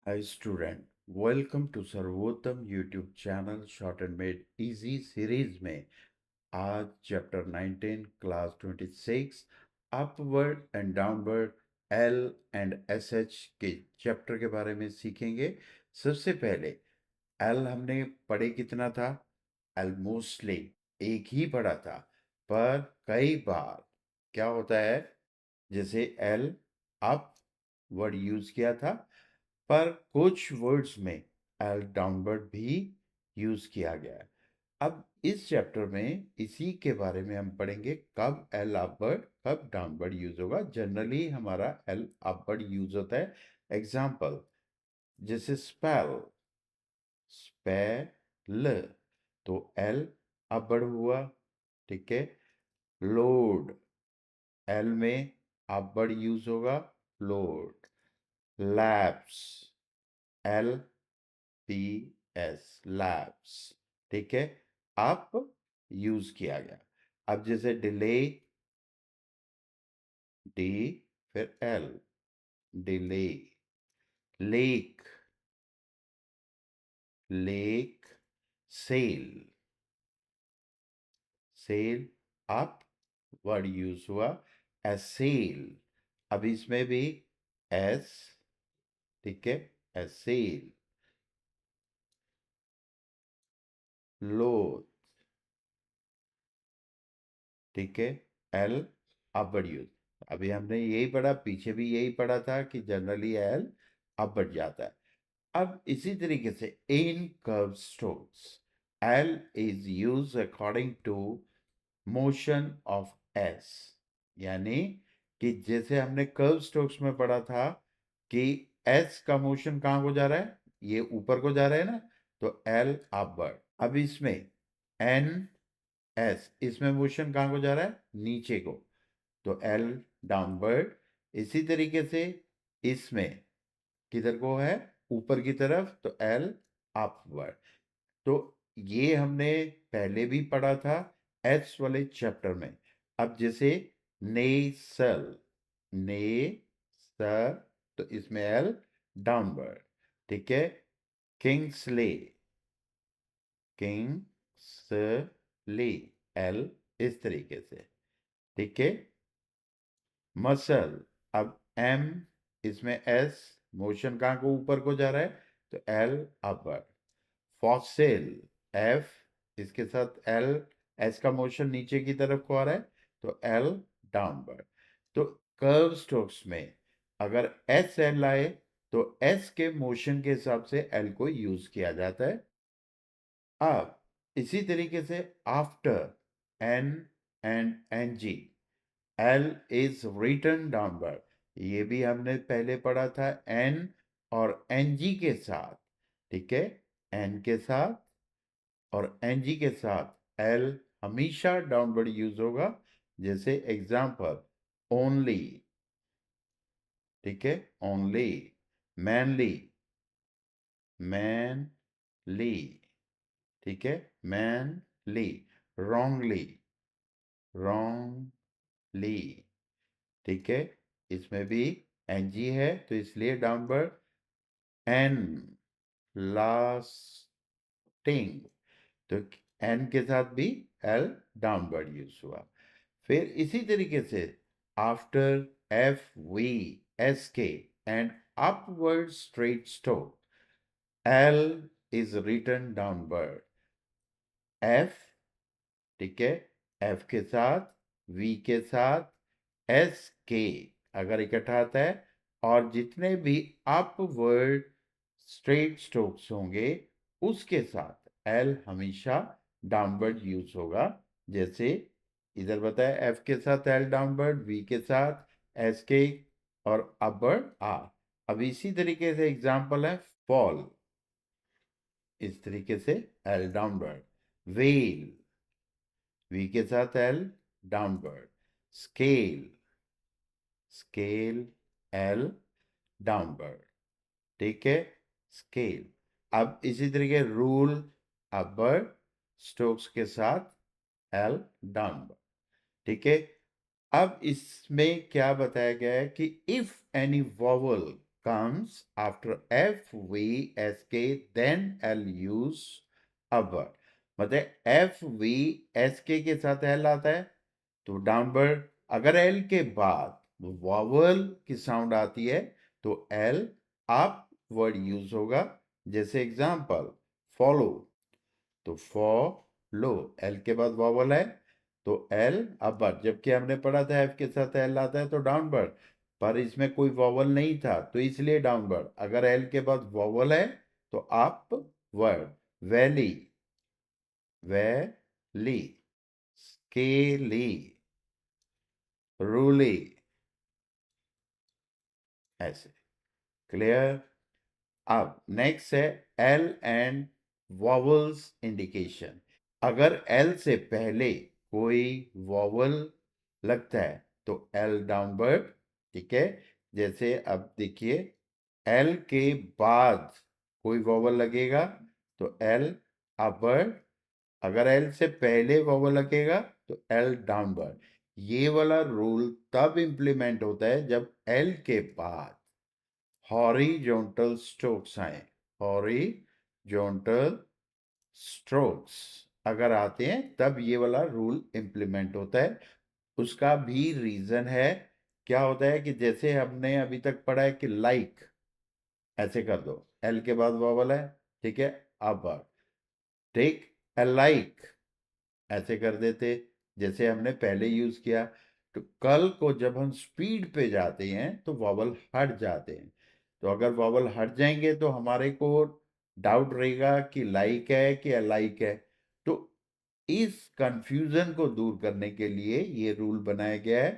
Hi student, welcome to सर्वोत्तम YouTube channel short and made easy series में आज chapter 19 class 26 upward and downward L and S H के chapter के बारे में सीखेंगे। सबसे पहले एल हमने पढ़े कितना था? ऑलमोस्टली एक ही पढ़ा था, पर कई बार क्या होता है, जैसे एल अप वर्ड यूज किया था, पर कुछ वर्ड्स में एल डाउनवर्ड भी यूज किया गया है। अब इस चैप्टर में इसी के बारे में हम पढ़ेंगे, कब एल अपवर्ड कब डाउनवर्ड यूज होगा। जनरली हमारा एल अपवर्ड यूज होता है। एग्जाम्पल जैसे स्पेल, स्पेल, तो एल अपवर्ड हुआ, ठीक है। लोड, एल में अपवर्ड यूज होगा, load. Lapse, L P S, lapse, ठीक है, आप यूज किया गया। अब जैसे डिले, डी फिर L, delay. Lake, lake. Sell, sell upward use हुआ, एज सेल। अब इसमें भी एस, ठीक है, एज सेल। लोथ, ठीक है, एल अपवर्ड यूज। अभी हमने यही पढ़ा, पीछे भी यही पढ़ा था कि जनरली एल अपवर्ड जाता है। अब इसी तरीके से इन curve strokes L is use according to motion of S. यानी कि जैसे हमने कर्व स्ट्रोक्स में पढ़ा था कि एस का मोशन कहां को जा रहा है, ये ऊपर को जा रहा है ना, तो एल अपवर्ड। अब इसमें एन एस, इसमें मोशन कहां को जा रहा है, नीचे को, तो एल डाउनवर्ड। इसी तरीके से इसमें किधर को है, ऊपर की तरफ, तो एल अपवर्ड। तो ये हमने पहले भी पढ़ा था एस वाले चैप्टर में। अब जैसे नेसल, ने सर, तो इसमें एल डाउनवर्ड, ठीक है। किंग्सले, किंग्सले, एल इस तरीके से, ठीक है। मसल, अब एम, इसमें एस, मोशन कहां को, ऊपर को जा रहा है, तो एल अपवर्ड। फॉसिल, एफ, इसके साथ एल, एस का मोशन नीचे की तरफ को आ रहा है, तो एल डाउनवर्ड। तो कर्व स्ट्रोक्स में अगर एस एल आए तो एस के मोशन के हिसाब से एल को यूज किया जाता है। अब इसी तरीके से after N and N G, L is written downward. ये भी हमने पहले पढ़ा था एन और एन जी के साथ, ठीक है। एन के साथ और एन जी के साथ एल हमेशा डाउनवर्ड यूज होगा। जैसे एग्जाम्पल ओनली, ठीक है, ओनली। मैनली, मैनली, ठीक है, मैनली। रॉन्गली, रॉन्गली, ठीक है, इसमें भी एनजी है तो इसलिए डाउनवर्ड। एन, लास्टिंग, तो एन के साथ भी एल डाउनवर्ड यूज हुआ। फिर इसी तरीके से after F V S K and upward straight stroke, L is written downward. F, ठीक है, एफ के साथ, वी के साथ, एस के अगर इकट्ठा आता है, और जितने भी अपवर्ड स्ट्रेट स्ट्रोक्स होंगे उसके साथ एल हमेशा डाउनवर्ड यूज होगा। जैसे इधर बताया एफ के साथ एल डाउनवर्ड, वी के साथ एस के, और अपवर्ड आर। अब इसी तरीके से एग्जांपल है फॉल, इस तरीके से एल डाउनवर्ड। वेल, वी के साथ L downward. Scale, scale L downward, ठीक है, स्केल। अब इसी तरीके रूल अपवर्ड स्ट्रोक्स के साथ एल डाउनवर्ड, ठीक है। अब इसमें क्या बताया गया है कि if any vowel comes after F, V, S, K, then L use upward. मतलब F, V, S, K के साथ L आता है तो डाउनवर्ड। अगर L के बाद वॉवल की साउंड आती है तो L अपवर्ड यूज होगा। जैसे एग्जांपल फॉलो, तो फॉलो L के बाद वॉवल है तो L अपवर्ड, जबकि हमने पढ़ा था F के साथ L आता है तो डाउनवर्ड, पर इसमें कोई वॉवल नहीं था तो इसलिए डाउनवर्ड। अगर L के बाद वॉवल है तो अपवर्ड। वैली, वैली, स्केली, रूली, ऐसे। क्लियर। अब नेक्स्ट है एल एंड वॉवल्स इंडिकेशन। अगर एल से पहले कोई वॉवल लगता है तो एल डाउनवर्ड, ठीक है। जैसे अब देखिए एल के बाद कोई वॉवल लगेगा तो एल अपवर्ड, अगर एल से पहले वॉवल लगेगा तो एल डाउनवर्ड। ये वाला रूल तब इंप्लीमेंट होता है जब एल के बाद हॉरिजॉन्टल स्ट्रोक्स आए। हॉरिजॉन्टल स्ट्रोक्स अगर आते हैं तब ये वाला रूल इंप्लीमेंट होता है। उसका भी रीजन है। क्या होता है कि जैसे हमने अभी तक पढ़ा है कि लाइक ऐसे कर दो, एल के बाद वॉवल है, ठीक है। अब टेक अ लाइक ऐसे कर देते जैसे हमने पहले यूज किया। तो कल को जब हम स्पीड पे जाते हैं तो वॉवल हट जाते हैं। तो अगर वॉवल हट जाएंगे तो हमारे को डाउट रहेगा कि लाइक है कि अलाइक है। तो इस कंफ्यूजन को दूर करने के लिए ये रूल बनाया गया है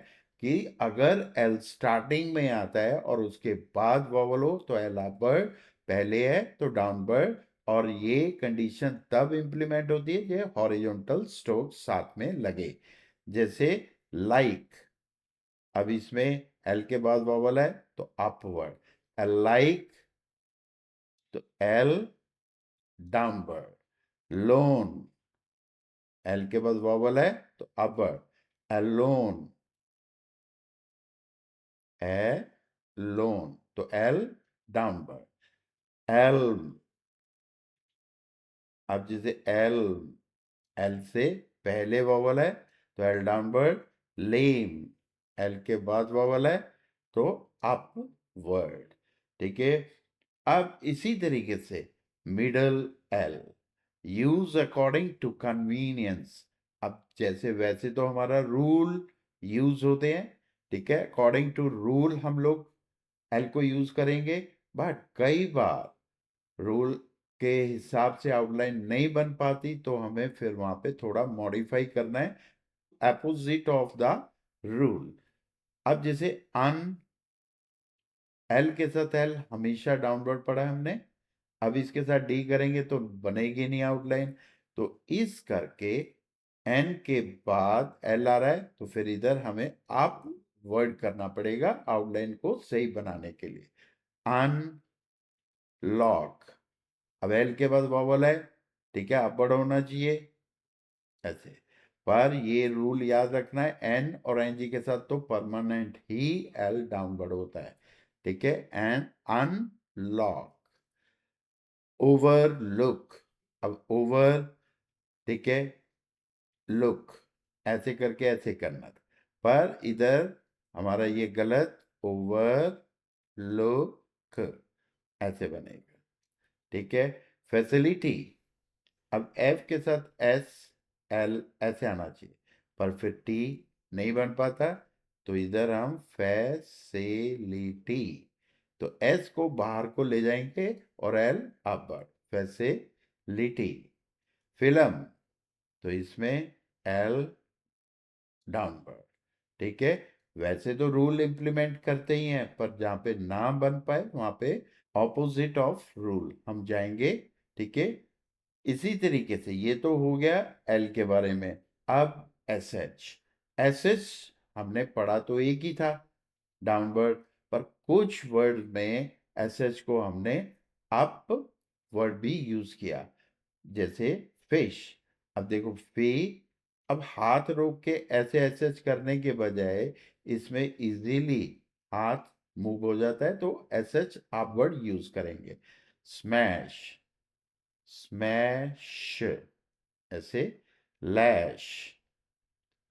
कि अगर एल स्टार्टिंग में आता है और उसके बाद वॉवल हो तो एल अपर, पहले है तो डाउनवर्ड। और ये कंडीशन तब इंप्लीमेंट होती है जब हॉरिजॉन्टल स्ट्रोक साथ में लगे। जैसे लाइक, अब इसमें एल के बाद वॉवल है तो अपवर्ड। लाइक तो एल डाउनवर्ड। लोन, एल के बाद वॉवल है तो अपवर्ड। अलोन, ए लोन तो एल डाउनवर्ड। एल्म, अब जैसे एल, एल से पहले वॉवल है तो एल डाउनवर्ड। लेम, एल के बाद वॉवल है तो अपवर्ड, ठीक है। अब इसी तरीके से middle L, use according to convenience. अब जैसे वैसे तो हमारा रूल यूज होते हैं, ठीक है, अकॉर्डिंग टू रूल हम लोग एल को यूज करेंगे। बट कई बार रूल के हिसाब से आउटलाइन नहीं बन पाती तो हमें फिर वहां पे थोड़ा मॉडिफाई करना है अपोजिट ऑफ द रूल। अब जैसे अन, एल के साथ एल हमेशा डाउनवर्ड पढ़ा है हमने, अब इसके साथ डी करेंगे तो बनेगी नहीं आउटलाइन। तो इस करके एन के बाद एल आ रहा है तो फिर इधर हमें अप वर्ड करना पड़ेगा आउटलाइन को सही बनाने के लिए। अनलॉक, अब एल के बाद वॉवल है, ठीक है, अपवर्ड होना चाहिए ऐसे। पर ये रूल याद रखना है एन और एन जी के साथ तो परमानेंट ही एल डाउनवर्ड होता है, ठीक है। And unlock. ओवरलुक, अब ओवर, ठीक है, लुक ऐसे करके ऐसे करना था, पर इधर हमारा ये गलत, ओवर लुक ऐसे बनेगा, ठीक है। फैसिलिटी, अब एफ के साथ एस एल ऐसे आना चाहिए पर फिर टी नहीं बन पाता तो इधर हम फैसिलिटी, तो एस को बाहर को ले जाएंगे और एल अपर, फैसिलिटी। फिल्म, तो इसमें एल डाउनवर्ड, ठीक है। वैसे तो रूल इंप्लीमेंट करते ही हैं पर जहां पे ना बन पाए वहां पे ऑपोजिट ऑफ रूल हम जाएंगे, ठीक है। इसी तरीके से ये तो हो गया एल के बारे में। अब एस एच, एस एच हमने पढ़ा तो एक ही था डाउनवर्ड, पर कुछ वर्ड में एस एच को हमने अप वर्ड भी यूज किया। जैसे फिश, अब देखो फी, अब हाथ रोक के ऐसे ऐसे करने के बजाय इसमें इजीली हाथ मूव हो जाता है तो एस एच आप वर्ड यूज करेंगे। स्मैश, स्मैश ऐसे, लैश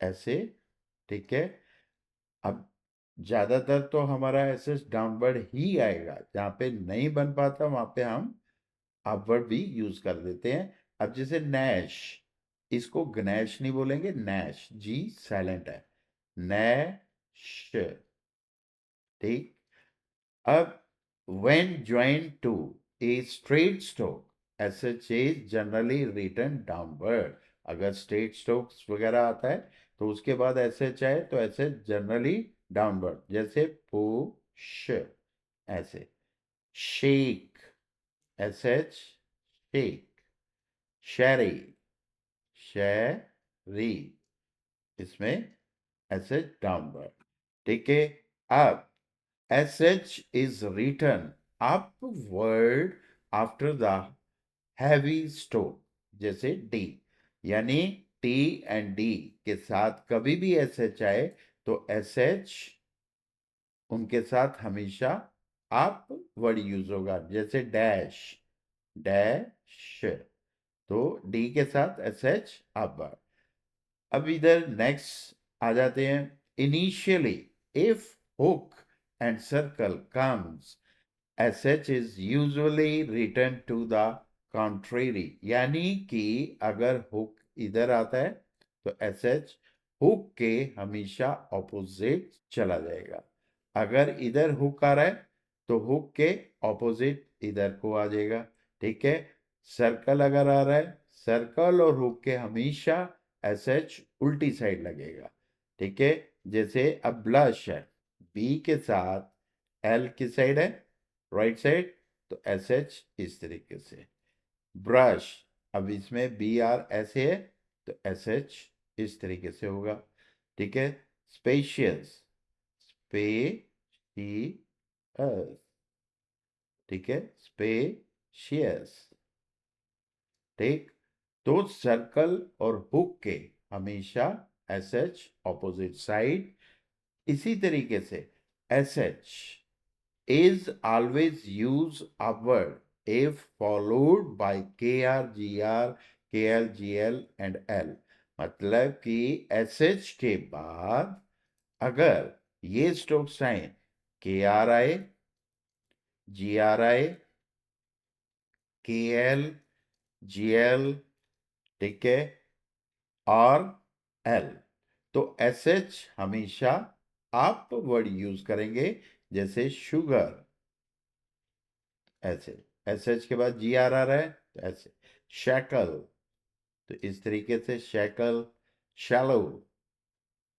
ऐसे, ठीक है। अब ज्यादातर तो हमारा एस एच डाउनवर्ड ही आएगा, जहां पे नहीं बन पाता वहां पे हम अपवर्ड भी यूज कर देते हैं। अब जैसे नैश, इसको गणेश नहीं बोलेंगे, नैश, जी साइलेंट है, नैश, ठीक। अब when joined to a straight stroke, SH is generally written downward। अगर स्ट्रेट स्ट्रोक्स वगैरह आता है तो उसके बाद SH आए तो SH जनरली डाउनवर्ड, जैसे पुश ऐसे, शेक, SH शेक, शैरी, शैरी, इसमें SH डाउनवर्ड, ठीक है। अब SH is written upward after the heavy stroke, जैसे D, यानी T and D के साथ कभी भी SH आए तो SH उनके साथ हमेशा अप वर्ड यूज होगा, जैसे डैश, डैश, तो डी के साथ SH अप वर्ड। अब इधर नेक्स्ट आ जाते हैं। Initially if hook and circle comes, SH is usually written to the contrary, यानी कि अगर हुक इधर आता है तो SH हुक के हमेशा ऑपोजिट चला जाएगा। अगर इधर हुक आ रहा है तो हुक के ऑपोजिट इधर को आ जाएगा, ठीक है। सर्कल अगर आ रहा है, सर्कल और हुक के हमेशा SH उल्टी साइड लगेगा, ठीक है। जैसे अब ब्लश है, बी के साथ एल किस साइड है, राइट साइड, तो एस एच इस तरीके से। ब्रश, अब इसमें बी आर ऐसे है तो एस एच इस तरीके से होगा, ठीक है। स्पेशियस, स्पेशियस, ठीक है, स्पेशियस, ठीक। तो सर्कल और हुक के हमेशा एस एच ऑपोजिट साइड। इसी तरीके से S H is always use upward if followed by KR, GR, KL, GL and L। मतलब कि SH के बाद अगर ये स्ट्रोक्स आए, KR आए, GR आए, KL, GL, ठीक है, और L, तो SH हमेशा आप वर्ड यूज करेंगे, जैसे शुगर ऐसे, एस एच के बाद जी आर आ रहा है तो ऐसे, शैकल, तो इस तरीके से शैकल, शैलो,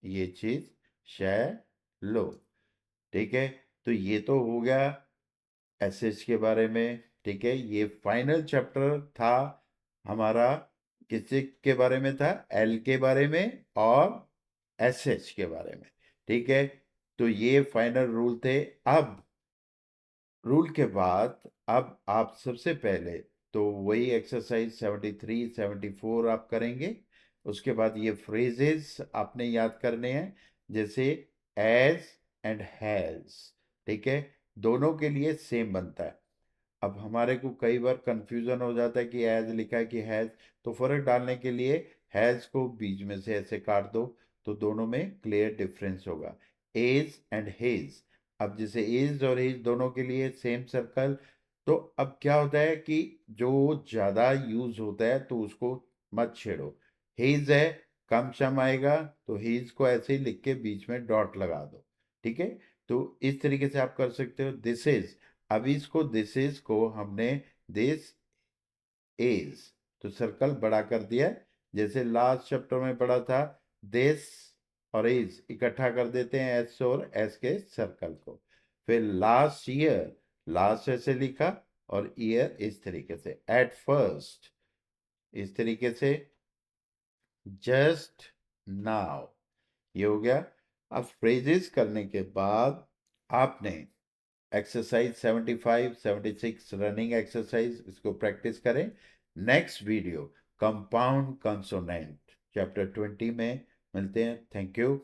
ये चीज शैलो, ठीक है। तो ये तो हो गया एस एच के बारे में, ठीक है। ये फाइनल चैप्टर था हमारा, किसी के बारे में था, एल के बारे में और एस एच के बारे में, ठीक है। तो ये फाइनल रूल थे। अब रूल के बाद अब आप सबसे पहले तो वही एक्सरसाइज 73 74 आप करेंगे। उसके बाद ये फ्रेजेस आपने याद करने हैं, जैसे एज एंड हैज, ठीक है, दोनों के लिए सेम बनता है। अब हमारे को कई बार कंफ्यूजन हो जाता है कि एज लिखा है कि हैज, तो फर्क डालने के लिए हैज को बीच में से ऐसे काट दो तो दोनों में क्लियर डिफरेंस होगा। एज एंड हेज, अब जैसे एज और हेज दोनों के लिए सेम सर्कल, तो अब क्या होता है कि जो ज्यादा यूज होता है तो उसको मत छेड़ो। हेज है, कम सम आएगा तो हेज को ऐसे ही लिख के बीच में डॉट लगा दो, ठीक है। तो इस तरीके से आप कर सकते हो। दिस इज, अभी इसको दिस इज को हमने दिस इज तो सर्कल बड़ा कर दिया, जैसे लास्ट चैप्टर में पढ़ा था दिस और इज इकट्ठा कर देते हैं एस और एस के सर्कल को। फिर लास्ट ईयर, लास्ट ऐसे लिखा और ईयर इस तरीके से, एट फर्स्ट इस तरीके से, जस्ट नाउ, ये हो गया। अब फ्रेजेस करने के बाद आपने एक्सरसाइज 75 76 रनिंग एक्सरसाइज, इसको प्रैक्टिस करें। Next video compound consonant chapter 20 में मिलते हैं। Thank you.